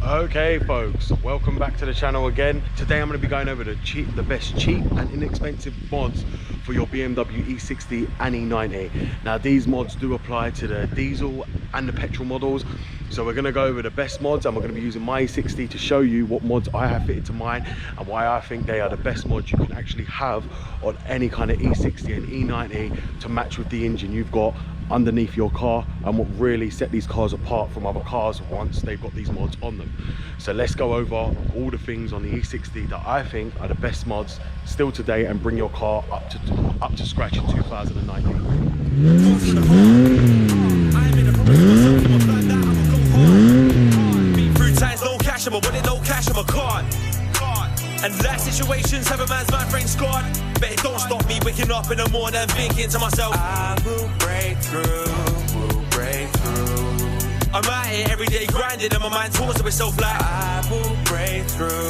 Okay folks, welcome back to the channel again. Today I'm going to be going over the best cheap and inexpensive mods for your BMW E60 and E90. Now these mods do apply to the diesel and the petrol models, so we're going to go over the best mods, and we're going to be using my E60 to show you what mods I have fitted to mine and why I think they are the best mods you can actually have on any kind of E60 and E90 to match with the engine you've got underneath your car, and what really set these cars apart from other cars once they've got these mods on them. So let's go over all the things on the E60 that I think are the best mods still today and bring your car up to scratch in 2019. And life situations have a man's mind frame scarred, but it don't stop me waking up in the morning and thinking to myself, I will break through, I'm out here every day grinding and my mind talks to itself like, I will break through,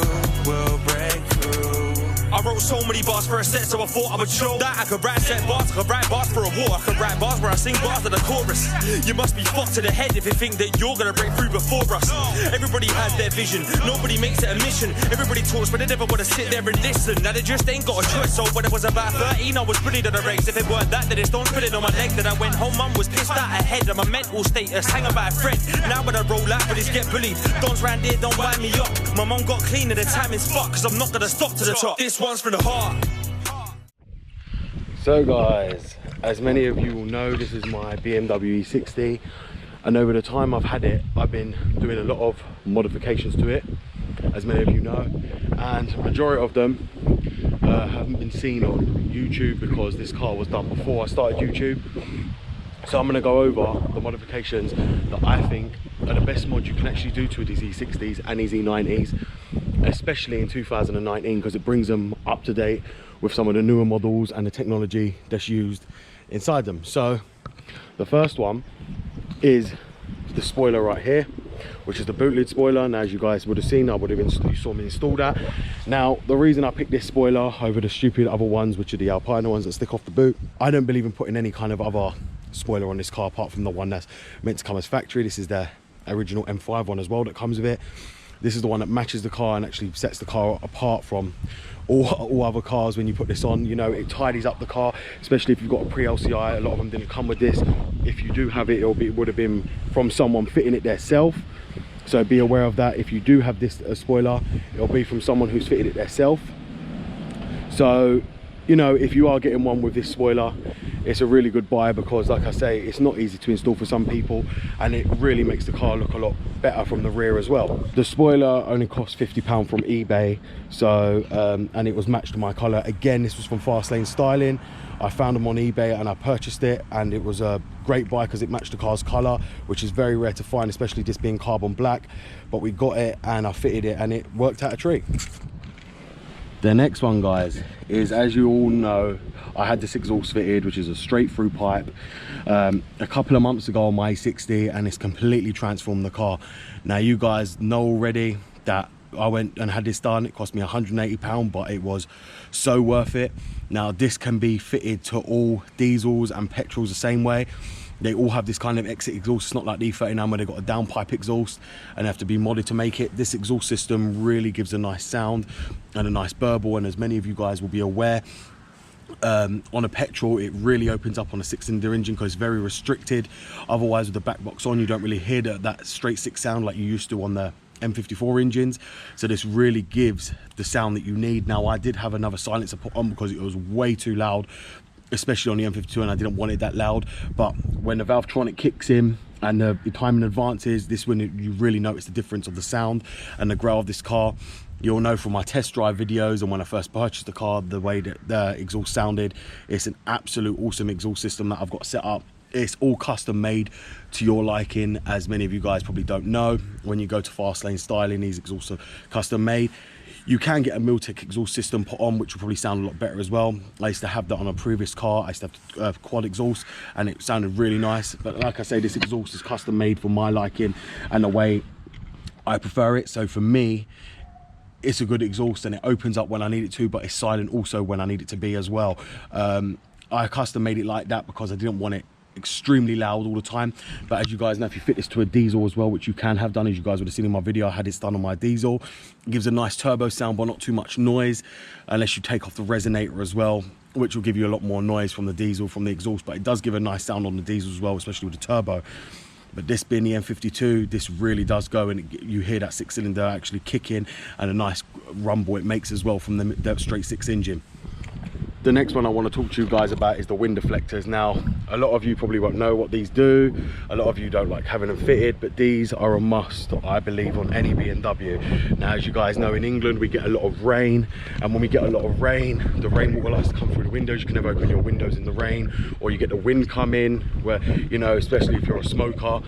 I wrote so many bars for a set, so I thought I would show that I could write set bars, I could write bars for a war, I could write bars where I sing bars to the chorus. You must be fucked to the head if you think that you're gonna break through before us. Everybody has their vision, nobody makes it a mission. Everybody talks, but they never wanna sit there and listen. Now they just ain't got a choice. So when I was about 13, I was bullied at the race. If it weren't that, then it's don't spit it on my leg. Then I went home, mum was pissed out ahead of my mental status, hanging by a thread. Now when I roll out, but get bullied. Dons round here, don't wind me up. My mum got clean and the time is fucked, cause I'm not gonna stop to the top. This one's from the heart. So guys, as many of you will know, this is my BMW E60, and over the time I've had it, I've been doing a lot of modifications to it, as many of you know, and the majority of them haven't been seen on YouTube because this car was done before I started YouTube. So I'm going to go over the modifications that I think are the best mods you can actually do to these E60s and these E90s, especially in 2019, because it brings them up to date with some of the newer models and the technology that's used inside them. So the first one is the spoiler right here, which is the boot lid spoiler. Now as you guys would have seen, you saw me install that. Now the reason I picked this spoiler over the stupid other ones, which are the Alpina ones that stick off the boot, I don't believe in putting any kind of other spoiler on this car apart from the one that's meant to come as factory. This is the original M5 one as well that comes with it. This is the one that matches the car and actually sets the car apart from all other cars. When you put this on, you know, it tidies up the car, especially if you've got a pre-LCI. A lot of them didn't come with this. If you do have it, it would have been from someone fitting it themselves, so be aware of that. If you do have this spoiler, it'll be from someone who's fitted it themselves. So you know, if you are getting one with this spoiler, it's a really good buy, because like I say, it's not easy to install for some people, and it really makes the car look a lot better from the rear as well. The spoiler only cost £50 from eBay, so and it was matched to my colour. Again, this was from Fast Lane Styling. I found them on eBay and I purchased it, and it was a great buy because it matched the car's colour, which is very rare to find, especially this being carbon black. But we got it and I fitted it and it worked out a treat. The next one, guys, is, as you all know, I had this exhaust fitted, which is a straight through pipe, a couple of months ago on my E60, and it's completely transformed the car. Now you guys know already that I went and had this done. It cost me £180, but it was so worth it. Now this can be fitted to all diesels and petrols the same way. They all have this kind of exit exhaust. It's not like the E39 where they've got a downpipe exhaust and have to be modded to make it. This exhaust system really gives a nice sound and a nice burble, and as many of you guys will be aware, on a petrol it really opens up on a 6-cylinder engine because it's very restricted. Otherwise, with the back box on, you don't really hear that straight 6 sound like you used to on the M54 engines. So this really gives the sound that you need. Now I did have another silencer put on because it was way too loud, especially on the M52, and I didn't want it that loud. But when the Valvetronic kicks in and the timing advances, this when you really notice the difference of the sound and the growl of this car. You'll know from my test drive videos and when I first purchased the car, the way that the exhaust sounded. It's an absolute awesome exhaust system that I've got set up. It's all custom made to your liking, as many of you guys probably don't know. When you go to Fast Lane Styling, these exhausts are custom made. You can get a Miltech exhaust system put on, which will probably sound a lot better as well. I used to have that on a previous car. I used to have quad exhaust, and it sounded really nice. But like I say, this exhaust is custom made for my liking and the way I prefer it. So for me, it's a good exhaust, and it opens up when I need it to, but it's silent also when I need it to be as well. I custom made it like that because I didn't want it extremely loud all the time. But as you guys know, if you fit this to a diesel as well, which you can have done, as you guys would have seen in my video, I had this done on my diesel. It gives a nice turbo sound, but not too much noise, unless you take off the resonator as well, which will give you a lot more noise from the diesel, from the exhaust. But it does give a nice sound on the diesel as well, especially with the turbo. But this being the M52, this really does go, and you hear that 6-cylinder actually kick in, and a nice rumble it makes as well from the straight 6 engine. The next one I want to talk to you guys about is the wind deflectors. Now, a lot of you probably won't know what these do. A lot of you don't like having them fitted, but these are a must, I believe, on any BMW. Now, as you guys know, in England, we get a lot of rain, and when we get a lot of rain, the rainwater likes to come through the windows. You can never open your windows in the rain, or you get the wind come in, where, you know, especially if you're a smoker.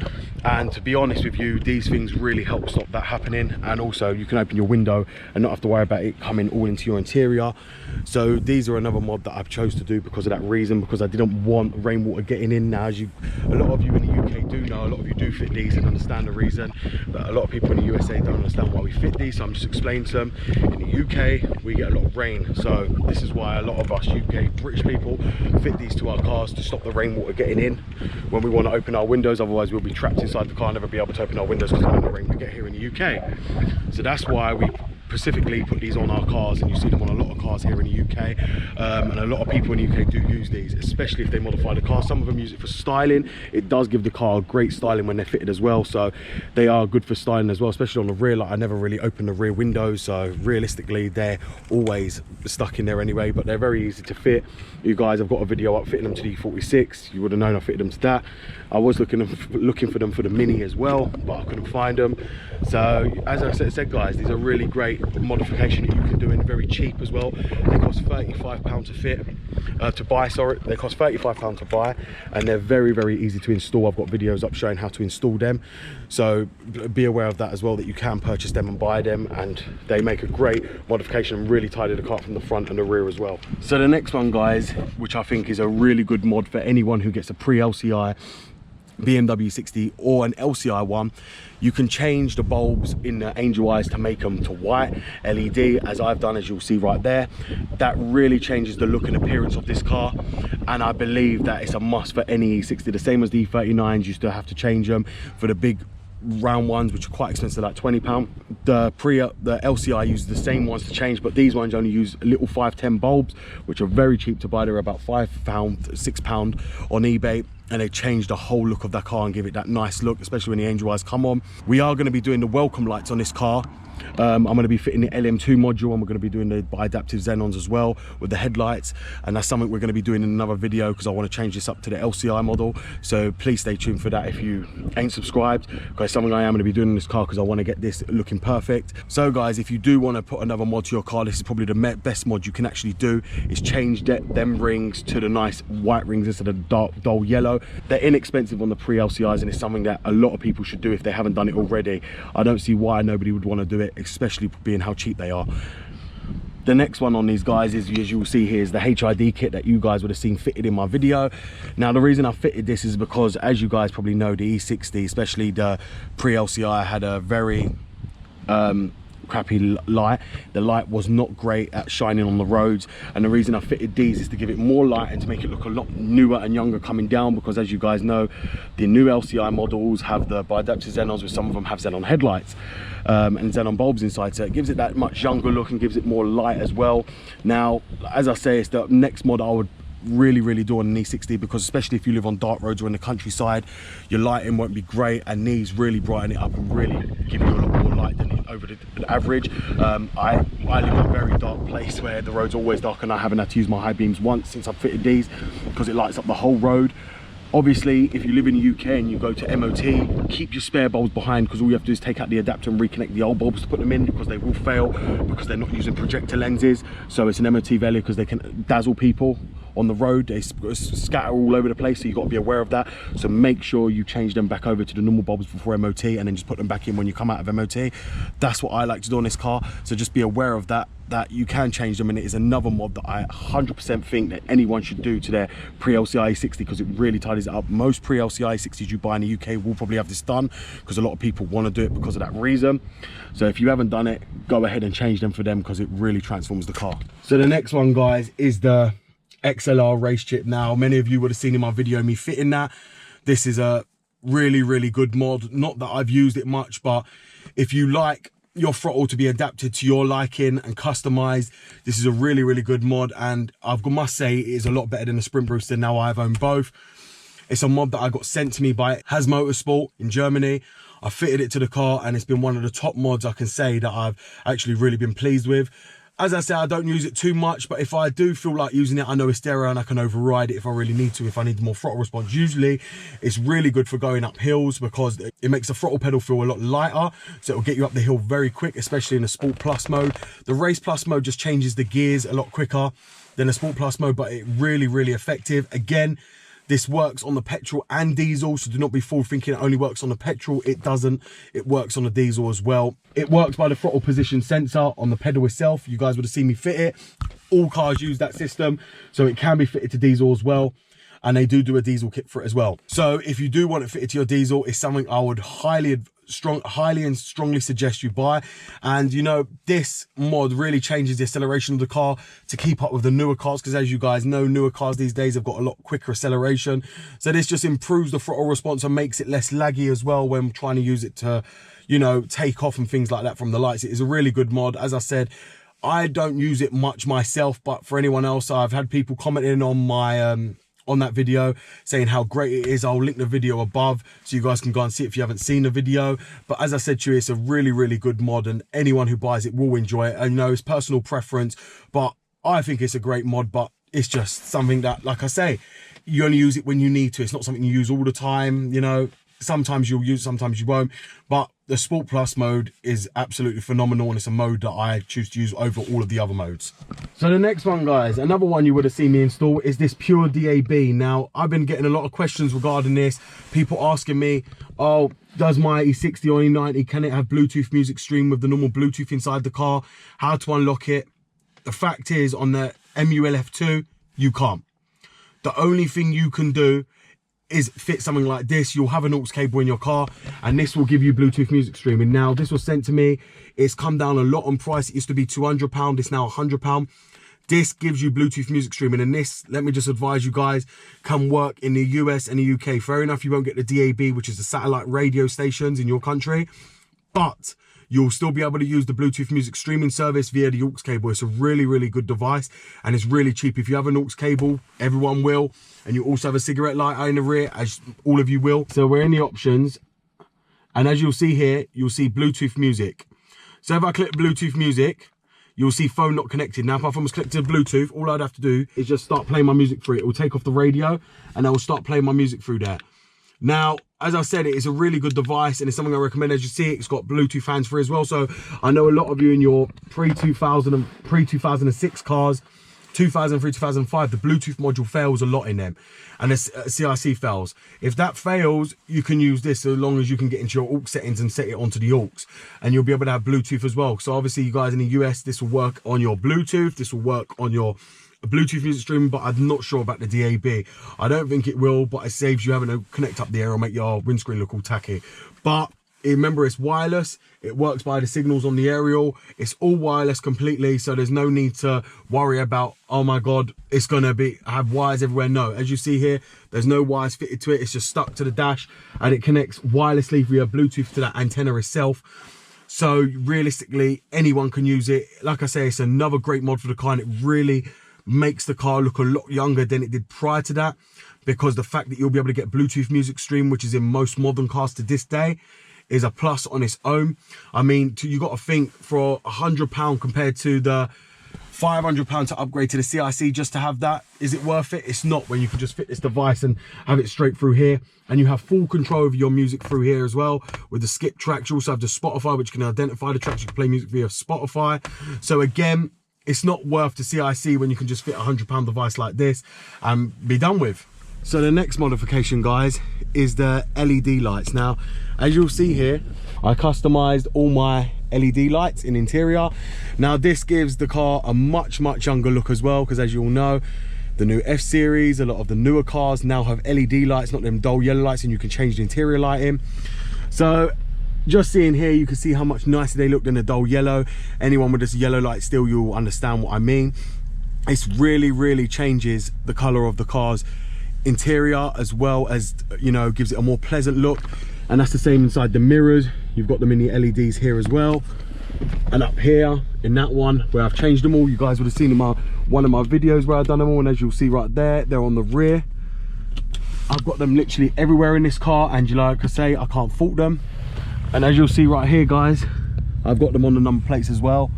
And to be honest with you, these things really help stop that happening. And also, you can open your window and not have to worry about it coming all into your interior. So these are another mod that I've chose to do because of that reason, because I didn't want rainwater getting in. Now, as a lot of you in the UK do know, a lot of you do fit these and understand the reason, but a lot of people in the USA don't understand why we fit these. So I'm just explaining to them, in the UK we get a lot of rain, so this is why a lot of us UK British people fit these to our cars to stop the rainwater getting in when we want to open our windows. Otherwise we'll be trapped inside the car and never be able to open our windows because of the rain we get here in the UK. So that's why we specifically put these on our cars, and you see them on a lot of cars here in the UK, and a lot of people in the UK do use these, especially if they modify the car. Some of them use it for styling. It does give the car great styling when they're fitted as well, so they are good for styling as well, especially on the rear. Like, I never really open the rear windows, so realistically they're always stuck in there anyway, but they're very easy to fit. You guys, I've got a video up fitting them to the E46. You would have known I fitted them to that. I was looking for them for the Mini as well, but I couldn't find them. So as I said guys, these are really great modification that you can do, in very cheap as well. They cost £35 to fit, to buy, sorry. They cost £35 to buy, and they're very, very easy to install. I've got videos up showing how to install them, so be aware of that as well, that you can purchase them and buy them, and they make a great modification and really tidy the car from the front and the rear as well. So the next one guys, which I think is a really good mod for anyone who gets a pre-LCI BMW E60 or an LCI one, you can change the bulbs in the angel eyes to make them to white LED, as I've done, as you'll see right there. That really changes the look and appearance of this car, and I believe that it's a must for any E60. The same as the E39s, you still have to change them for the big round ones, which are quite expensive, like £20. The LCI uses the same ones to change, but these ones only use little 510 bulbs, which are very cheap to buy. They're about £5, £6 on eBay, and they change the whole look of that car and give it that nice look, especially when the angel eyes come on. We are going to be doing the welcome lights on this car. I'm going to be fitting the LM2 module, and we're going to be doing the bi-adaptive xenons as well with the headlights, and that's something we're going to be doing in another video, because I want to change this up to the LCI model. So please stay tuned for that if you ain't subscribed, because it's something I am going to be doing in this car, because I want to get this looking perfect. So guys, if you do want to put another mod to your car, this is probably the best mod you can actually do, is change them rings to the nice white rings instead of dull yellow. They're inexpensive on the pre-LCIs, and it's something that a lot of people should do if they haven't done it already. I don't see why nobody would want to do it, especially being how cheap they are. The next one on these guys is, as you will see here, is the HID kit that you guys would have seen fitted in my video. Now, the reason I fitted this is because, as you guys probably know, the E60, especially the pre-LCI, had a very crappy light. The light was not great at shining on the roads, and the reason I fitted these is to give it more light and to make it look a lot newer and younger coming down, because as you guys know, the new LCI models have the bi-adaptive xenons, with some of them have xenon headlights and xenon bulbs inside, so it gives it that much younger look and gives it more light as well. Now, as I say, it's the next mod I would really do on an E60, because especially if you live on dark roads or in the countryside, your lighting won't be great, and these really brighten it up and really give you a lot more light than over the average. I live in a very dark place where the road's always dark, and I haven't had to use my high beams once since I've fitted these, because it lights up the whole road. Obviously, if you live in the UK and you go to MOT, keep your spare bulbs behind, because all you have to do is take out the adapter and reconnect the old bulbs to put them in, because they will fail because they're not using projector lenses. So it's an MOT value, because they can dazzle people on the road. They scatter all over the place, so you've got to be aware of that. So make sure you change them back over to the normal bulbs before MOT, and then just put them back in when you come out of MOT. That's what I like to do on this car, so just be aware of that you can change them, and it is another mod that I 100% think that anyone should do to their pre-LCI E60, because it really tidies it up. Most pre-LCI E60s you buy in the UK will probably have this done, because a lot of people want to do it because of that reason. So if you haven't done it, go ahead and change them for them, because it really transforms the car. So the next one, guys, is the Xlr Race Chip. Now, many of you would have seen in my video me fitting that. This is a really good mod. Not that I've used it much, but if you like your throttle to be adapted to your liking and customized, this is a really good mod, and I must say it is a lot better than the Sprint Booster. Now I've owned both. It's a mod that I got sent to me by Has Motorsport in Germany. I fitted it to the car, and it's been one of the top mods I can say that I've actually really been pleased with. As I say, I don't use it too much, but if I do feel like using it, I know it's stereo and I can override it if I really need to, if I need more throttle response. Usually, it's really good for going up hills because it makes the throttle pedal feel a lot lighter, so it'll get you up the hill very quick, especially in the Sport Plus mode. The Race Plus mode just changes the gears a lot quicker than the Sport Plus mode, but it's really effective. Again, this works on the petrol and diesel, so do not be fooled thinking it only works on the petrol. It doesn't. It works on the diesel as well. It works by the throttle position sensor on the pedal itself. You guys would have seen me fit it. All cars use that system, so it can be fitted to diesel as well. And they do a diesel kit for it as well. So if you do want it fitted to your diesel, it's something I would highly and strongly suggest you buy. And you know, this mod really changes the acceleration of the car to keep up with the newer cars, because as you guys know, newer cars these days have got a lot quicker acceleration. So this just improves the throttle response and makes it less laggy as well when trying to use it to, you know, take off and things like that from the lights. It is a really good mod. As I said, I don't use it much myself, but for anyone else, I've had people commenting on my on that video saying how great it is. I'll link the video above so you guys can go and see it if you haven't seen the video. But as I said to you, it's a really good mod, and anyone who buys it will enjoy it. And you know, it's personal preference, but I think it's a great mod. But it's just something that, like I say, you only use it when you need to. It's not something you use all the time, you know. Sometimes you'll use, sometimes you won't. But the Sport Plus mode is absolutely phenomenal, and it's a mode that I choose to use over all of the other modes. So the next one, guys, another one you would have seen me install is this pure DAB. Now, I've been getting a lot of questions regarding this. People asking me, oh, does my E60 or E90, can it have Bluetooth music stream with the normal Bluetooth inside the car? How to unlock it? The fact is, on the MULF2, you can't. The only thing you can do is fit something like this. You'll have an aux cable in your car, and this will give you Bluetooth music streaming. Now, this was sent to me. It's come down a lot on price. It used to be £200. It's now £100. This gives you Bluetooth music streaming, and this, let me just advise you guys, can work in the US and the UK. Fair enough, you won't get the DAB, which is the satellite radio stations in your country, but you'll still be able to use the Bluetooth music streaming service via the aux cable. It's a really good device, and it's really cheap. If you have an aux cable, everyone will, and you also have a cigarette lighter in the rear, as all of you will. So we're in the options, and as you'll see here, you'll see Bluetooth music. So if I click Bluetooth music, you'll see phone not connected. Now, if I was clicked to Bluetooth, all I'd have to do is just start playing my music through it. It will take off the radio, and I will start playing my music through there. Now, as I said, it is a really good device, and it's something I recommend. As you see, it's got Bluetooth hands-free as well. So I know a lot of you in your pre-2000 and pre-2006 cars, 2003, 2005, the Bluetooth module fails a lot in them, and the CIC fails. If that fails, you can use this so long as you can get into your aux settings and set it onto the aux, and you'll be able to have Bluetooth as well. So obviously, you guys in the US, this will work on your Bluetooth, this will work on your Bluetooth music streaming, but I'm not sure about the DAB. I don't think it will, but it saves you having to connect up the air or make your windscreen look all tacky. But remember, it's wireless. It works by the signals on the aerial. It's all wireless completely, so there's no need to worry about, oh my God, it's gonna have wires everywhere. No, as you see here, there's no wires fitted to it. It's just stuck to the dash, and it connects wirelessly via Bluetooth to that antenna itself. So realistically, anyone can use it. Like I say, it's another great mod for the car, and it really makes the car look a lot younger than it did prior to that, because the fact that you'll be able to get Bluetooth music stream, which is in most modern cars to this day, is a plus on its own. I mean, you got to think, for £100 compared to the £500 to upgrade to the CIC just to have that, is it worth it? It's not, when you can just fit this device and have it straight through here, and you have full control over your music through here as well. With the skip tracks, you also have the Spotify, which can identify the tracks. You can play music via Spotify. So again, it's not worth the CIC when you can just fit a £100 device like this and be done with. So the next modification, guys, is the LED lights. Now, as you'll see here, I customized all my LED lights in interior. Now, this gives the car a much younger look as well, because as you all know, the new F series, a lot of the newer cars now have LED lights, not them dull yellow lights, and you can change the interior lighting. So just seeing here, you can see how much nicer they look than a dull yellow. Anyone with this yellow light still, you'll understand what I mean. It really changes the color of the car's interior, as well as, you know, gives it a more pleasant look. And that's the same inside the mirrors. You've got them in the LEDs here as well, and up here in that one where I've changed them all. You guys would have seen in one of my videos where I've done them all, and as you'll see right there, they're on the rear. I've got them literally everywhere in this car, and like I say, I can't fault them. And as you'll see right here, guys, I've got them on the number plates as well.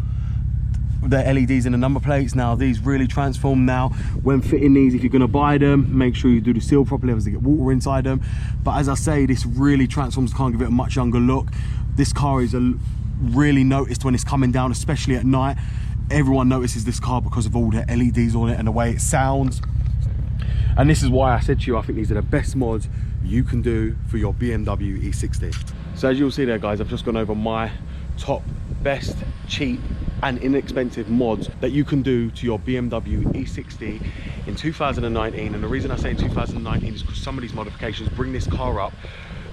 The LEDs in the number plates. Now these really transform now when fitting these. If you're going to buy them, make sure you do the seal properly, otherwise they get water inside them. But as I say, this really transforms the car and give it a much younger look. This car is really noticed when it's coming down, especially at night. Everyone notices this car because of all the LEDs on it and the way it sounds. And this is why I said to you, I think these are the best mods you can do for your BMW E60. So as you'll see there, guys, I've just gone over my top best, cheap and inexpensive mods that you can do to your BMW E60 in 2019. And the reason I say in 2019 is because some of these modifications bring this car up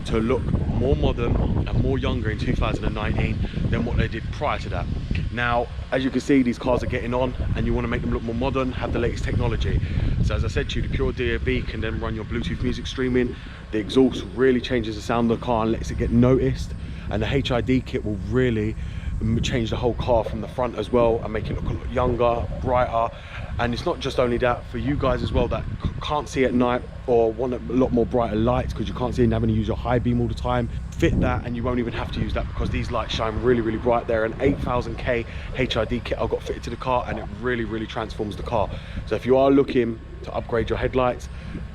to look more modern and more younger in 2019 than what they did prior to that. Now, as you can see, these cars are getting on, and you want to make them look more modern, have the latest technology. So as I said to you, the pure DAB can then run your Bluetooth music streaming. The exhaust really changes the sound of the car and lets it get noticed, and the HID kit will really change the whole car from the front as well and make it look a lot younger, brighter. And it's not just only that, for you guys as well that can't see at night or want a lot more brighter lights because you can't see and having to use your high beam all the time, fit that and you won't even have to use that because these lights shine really bright. They're an 8000K HID kit I've got fitted to the car, and it really transforms the car. So if you are looking to upgrade your headlights,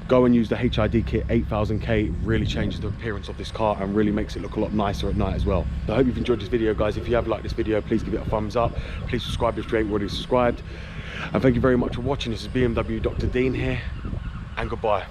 go and use the HID kit 8000K. It really changes the appearance of this car and really makes it look a lot nicer at night as well. So I hope you've enjoyed this video, guys. If you have liked this video, please give it a thumbs up. Please subscribe if you ain't already subscribed. And thank you very much for watching. This is BMW Dr. Dean here, and goodbye.